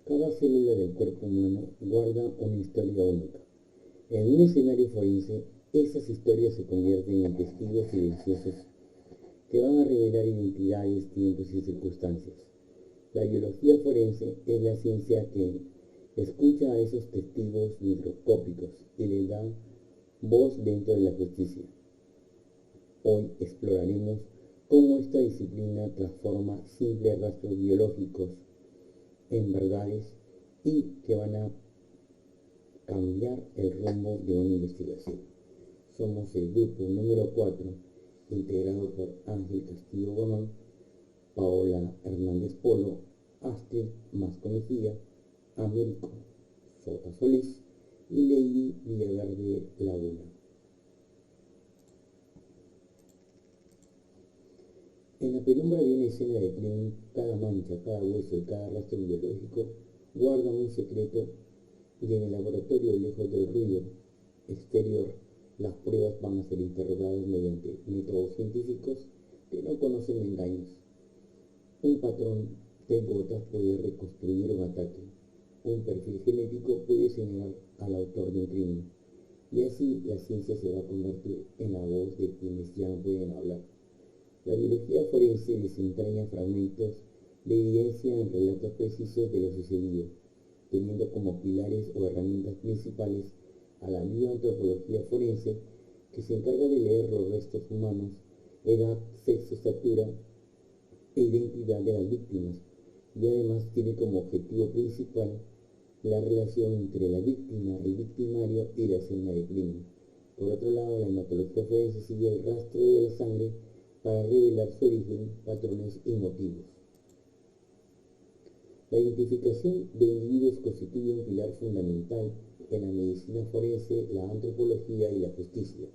Cada célula del cuerpo humano guarda una historia única. En un escenario forense, esas historias se convierten en testigos silenciosos que van a revelar identidades, tiempos y circunstancias. La biología forense es la ciencia que escucha a esos testigos microscópicos y les da voz dentro de la justicia. Hoy exploraremos cómo esta disciplina transforma simples rastros biológicos en verdades y que van a cambiar el rumbo de una investigación. Somos el grupo número 4, integrado por Ángel Castillo Gómez, Paola Hernández Polo, Astrid Masco Mejía, Américo Sota Solís y Lady Villaverde Laguna. En la penumbra de una escena de crimen, cada mancha, cada hueso y cada rastro biológico guardan un secreto, y en el laboratorio, lejos del ruido exterior, las pruebas van a ser interrogadas mediante métodos científicos que no conocen engaños. Un patrón de gotas puede reconstruir un ataque. Un perfil genético puede señalar al autor de un crimen. Y así la ciencia se va a convertir en la voz de quienes ya no pueden hablar. La biología forense desentraña fragmentos de evidencia en relatos precisos de lo sucedido, teniendo como pilares o herramientas principales a la bioantropología forense, que se encarga de leer los restos humanos, edad, sexo, estatura e identidad de las víctimas, y además tiene como objetivo principal la relación entre la víctima, el victimario y la escena del crimen. Por otro lado, la hematología forense sigue el rastro de la sangre para revelar su origen, patrones y motivos. La identificación de individuos constituye un pilar fundamental en la medicina forense, la antropología y la justicia,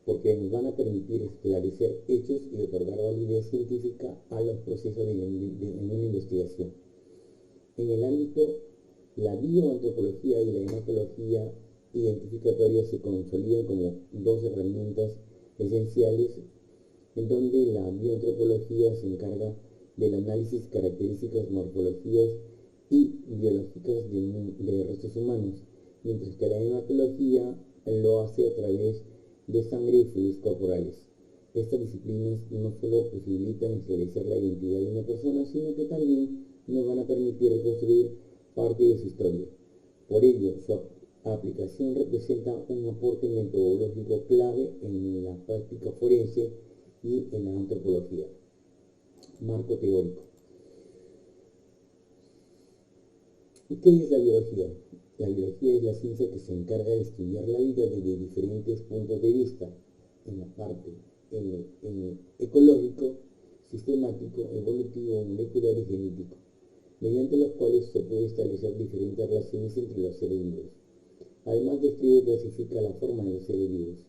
porque nos van a permitir esclarecer hechos y otorgar validez científica a los procesos en una investigación. En el ámbito, la bioantropología y la hematología identificatoria se consolidan como dos herramientas esenciales, en donde la bioantropología se encarga del análisis características, morfologías y biológicas de restos humanos, mientras que la hematología lo hace a través de sangre y fluidos corporales. Estas disciplinas no solo posibilitan establecer la identidad de una persona, sino que también nos van a permitir reconstruir parte de su historia. Por ello, su aplicación representa un aporte metodológico clave en la práctica forense y en la antropología. Marco teórico. ¿Y qué es la biología? La biología es la ciencia que se encarga de estudiar la vida desde diferentes puntos de vista, en la parte ecológico, sistemático, evolutivo, molecular y genético, mediante los cuales se puede establecer diferentes relaciones entre los seres vivos. Además, describe y clasifica la forma de los seres vivos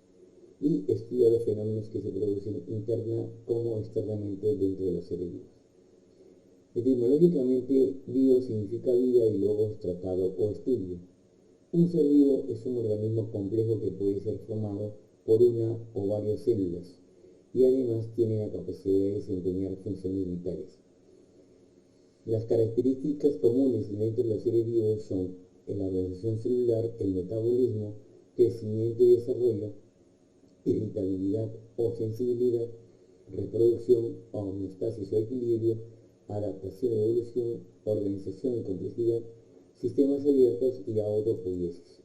y estudia los fenómenos que se producen interna como externamente dentro de los seres vivos. Etimológicamente, bio significa vida y logos, tratado o estudio. Un ser vivo es un organismo complejo que puede ser formado por una o varias células y además tiene la capacidad de desempeñar funciones vitales. Las características comunes dentro de los seres vivos son la organización celular, el metabolismo, crecimiento y desarrollo, irritabilidad o sensibilidad, reproducción, homeostasis o equilibrio, adaptación, evolución, organización y complejidad, sistemas abiertos y autopoiesis.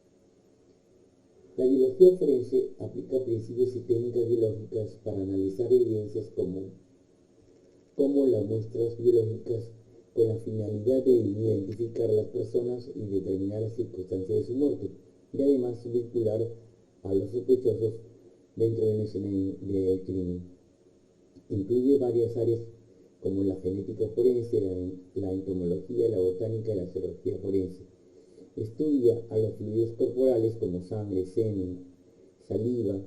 La biología forense aplica principios y técnicas biológicas para analizar evidencias como las muestras biológicas, con la finalidad de identificar a las personas y determinar las circunstancias de su muerte, y además vincular a los sospechosos dentro de una escena del crimen. Incluye varias áreas como la genética forense, la entomología, la botánica y la zoología forense. Estudia a los fluidos corporales como sangre, semen, saliva,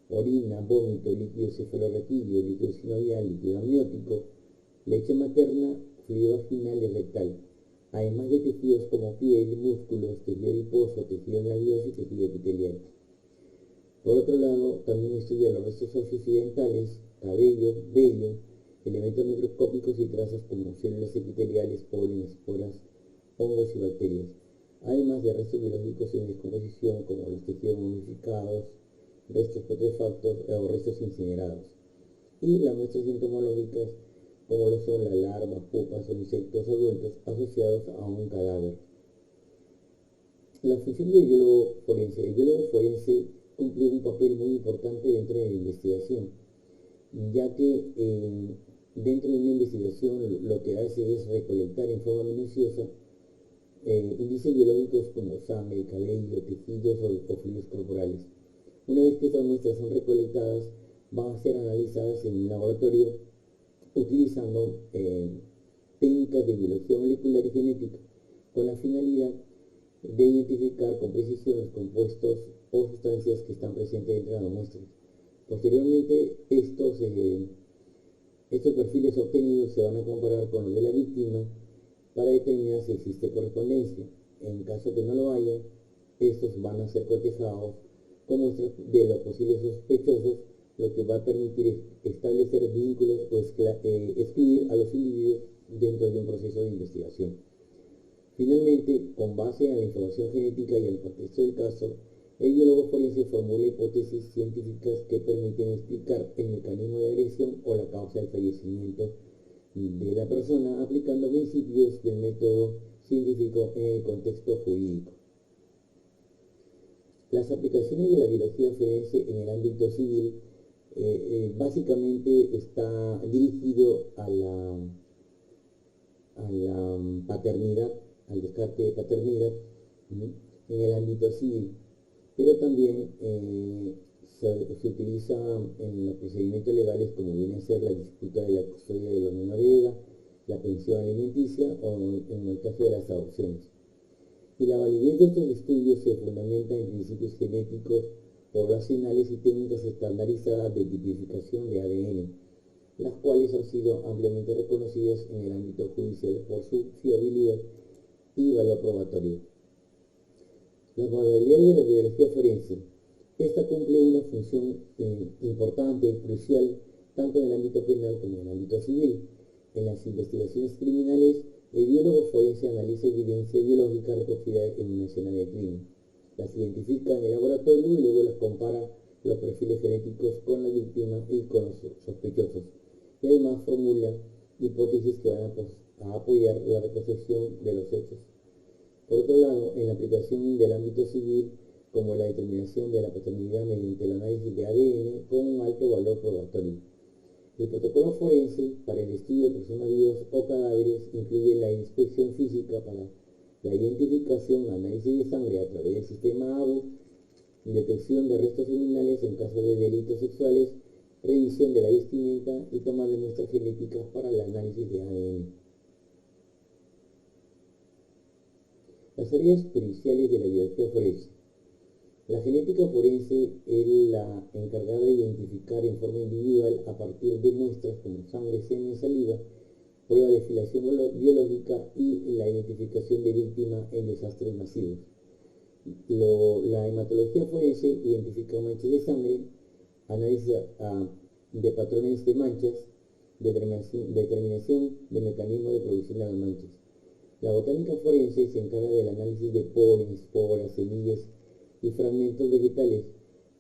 orina, vómito, líquido cefalorraquídeo, líquido sinovial, líquido amniótico, leche materna, fluido vaginal y rectal, además de tejidos como piel, músculos, tejido adiposo, tejido nervioso y tejido epitelial. Por otro lado, también estudia los restos óseos y dentales, cabello, vello, elementos microscópicos y trazas como células epiteliales, polen, esporas, hongos y bacterias, además de restos biológicos en descomposición como los tejidos momificados, restos putrefactos o restos incinerados, y las muestras entomológicas como lo son las larvas, pupas o insectos adultos asociados a un cadáver. La función del biólogo forense. El biólogo forense cumple un papel muy importante dentro de la investigación, ya que dentro de una investigación lo que hace es recolectar en forma minuciosa indicios biológicos como sangre, cabello, tejidos o fluidos corporales. Una vez que estas muestras son recolectadas, van a ser analizadas en un laboratorio utilizando técnicas de biología molecular y genética con la finalidad de identificar con precisión los compuestos o sustancias que están presentes dentro de las muestras. Posteriormente, estos perfiles obtenidos se van a comparar con los de la víctima para determinar si existe correspondencia. En caso que no lo haya, estos van a ser cotejados con muestras de los posibles sospechosos, lo que va a permitir establecer vínculos o excluir a los individuos dentro de un proceso de investigación. Finalmente, con base en la información genética y el contexto del caso, el biólogo forense formula hipótesis científicas que permiten explicar el mecanismo de agresión o la causa del fallecimiento de la persona, aplicando principios del método científico en el contexto jurídico. Las aplicaciones de la biología forense en el ámbito civil básicamente está dirigido a la paternidad, al descarte de paternidad en el ámbito civil, pero también se utiliza en los procedimientos legales como viene a ser la disputa de la custodia de los menores de edad, la pensión alimenticia o en el caso de las adopciones. Y la validez de estos estudios se fundamenta en principios genéticos, poblacionales y técnicas estandarizadas de tipificación de ADN, las cuales han sido ampliamente reconocidas en el ámbito judicial por su fiabilidad y valor probatorio. Las modalidades de la biología forense. Esta cumple una función importante, crucial, tanto en el ámbito penal como en el ámbito civil. En las investigaciones criminales, el biólogo forense analiza evidencia biológica recogida en una escena de crimen. Las identifica en el laboratorio y luego las compara los perfiles genéticos con la víctima y con los sospechosos. Y además formula hipótesis que van a apoyar la reconstrucción de los hechos. Por otro lado, en la aplicación del ámbito civil, como la determinación de la paternidad mediante el análisis de ADN con un alto valor probatorio. El protocolo forense para el estudio de personas vivas o cadáveres incluye la inspección física para la identificación, análisis de sangre a través del sistema ABU, detección de restos seminales en caso de delitos sexuales, revisión de la vestimenta y toma de muestras genéticas para el análisis de ADN. Las áreas periciales de la biología forense. La genética forense es la encargada de identificar en forma individual a partir de muestras como sangre, semen, saliva, prueba de filiación biológica y la identificación de víctimas en desastres masivos. La hematología forense identifica manchas de sangre, análisis de patrones de manchas, determinación de mecanismos de producción de las manchas. La botánica forense se encarga del análisis de polen, esporas, semillas y fragmentos vegetales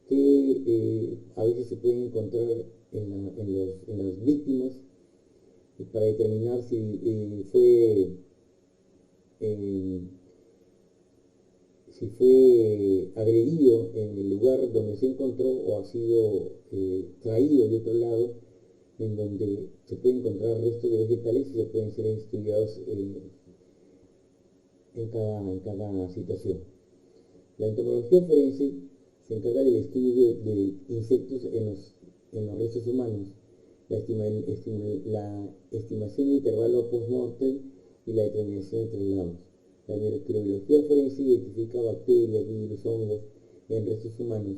que a veces se pueden encontrar en las víctimas para determinar si fue agredido en el lugar donde se encontró o ha sido traído de otro lado, en donde se pueden encontrar restos de vegetales y se pueden ser estudiados en cada situación. La entomología forense se encarga del estudio de insectos en los restos humanos, la estimación de intervalo post-mortem y la determinación de traslados. La microbiología forense identifica bacterias, virus, hongos en restos humanos,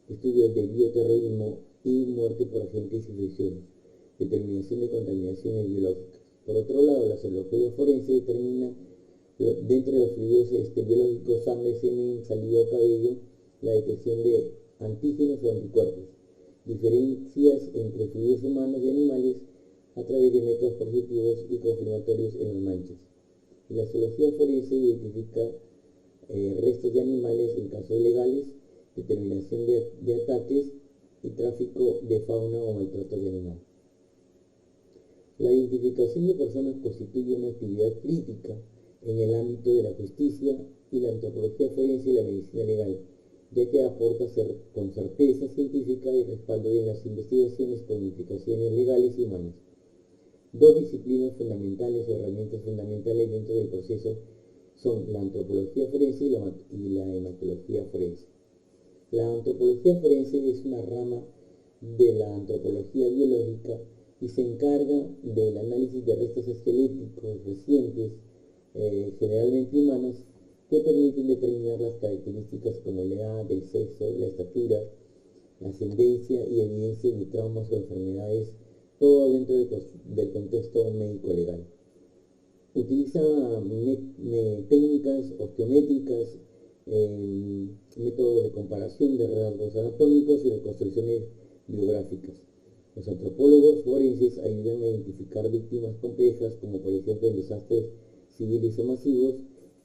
estudios de bioterrorismo y muerte por agentes infecciosos, determinación de contaminaciones biológicas. Por otro lado, la serología forense determina dentro de los fluidos biológicos, sangre, semen, saliva o cabello, la detección de antígenos o anticuerpos, diferencias entre fluidos humanos y animales a través de métodos positivos y confirmatorios en las manchas. Y la zoología forense identifica restos de animales en casos legales, determinación de ataques y tráfico de fauna o maltrato de animales. La identificación de personas constituye una actividad crítica en el ámbito de la justicia y la antropología forense y la medicina legal, ya que aporta con certeza científica y respaldo de las investigaciones con implicaciones legales y humanas. Dos disciplinas fundamentales o herramientas fundamentales dentro del proceso son la antropología forense y la hematología forense. La antropología forense es una rama de la antropología biológica y se encarga del análisis de restos esqueléticos recientes, generalmente humanos, que permiten determinar las características como la edad, el sexo, la estatura, la ascendencia y evidencia de traumas o enfermedades, todo dentro del contexto médico-legal. Utiliza técnicas osteométricas, métodos de comparación de rasgos anatómicos y reconstrucciones biográficas. Los antropólogos forenses ayudan a identificar víctimas complejas, como por ejemplo en desastres civiles o masivos,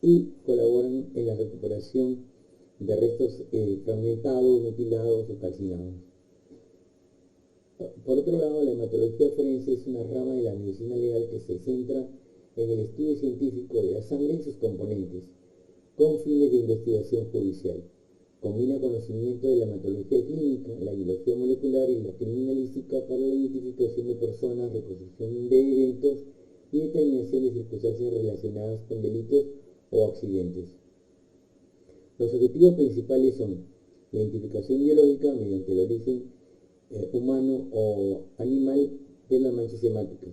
y colaboran en la recuperación de restos fragmentados, mutilados o calcinados. Por otro lado, la hematología forense es una rama de la medicina legal que se centra en el estudio científico de la sangre y sus componentes, con fines de investigación judicial. Combina conocimiento de la hematología clínica, la biología molecular y la criminalística para la identificación de personas, reconstrucción de eventos y determinación de circunstancias relacionadas con delitos o accidentes. Los objetivos principales son la identificación biológica mediante el origen humano o animal de las manchas hemáticas,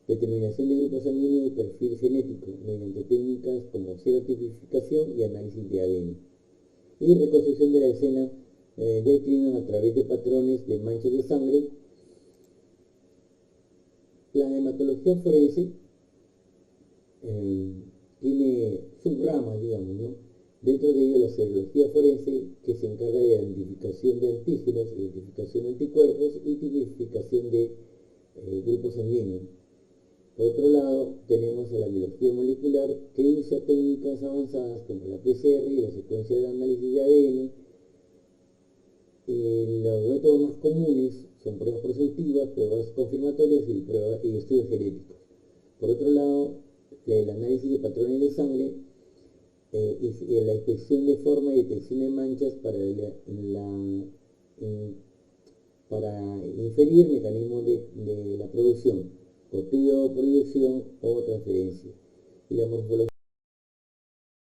determinación de grupos sanguíneos y perfil genético mediante técnicas como serotipificación y análisis de ADN, y reconstrucción de la escena del crimen a través de patrones de manchas de sangre. La hematología forense tiene subramas, digamos, ¿no? Dentro de ello la serología forense, que se encarga de la identificación de antígenos, identificación de anticuerpos y tipificación de grupos sanguíneos. Por otro lado, tenemos a la biología molecular, que usa técnicas avanzadas como la PCR y la secuencia de análisis de ADN. Los métodos más comunes son pruebas presuntivas, pruebas confirmatorias y estudios genéticos. Por otro lado, el análisis de patrones de sangre y la inspección de forma y detección de manchas para inferir mecanismos de la producción, copia, proyección o transferencia. Y la morfología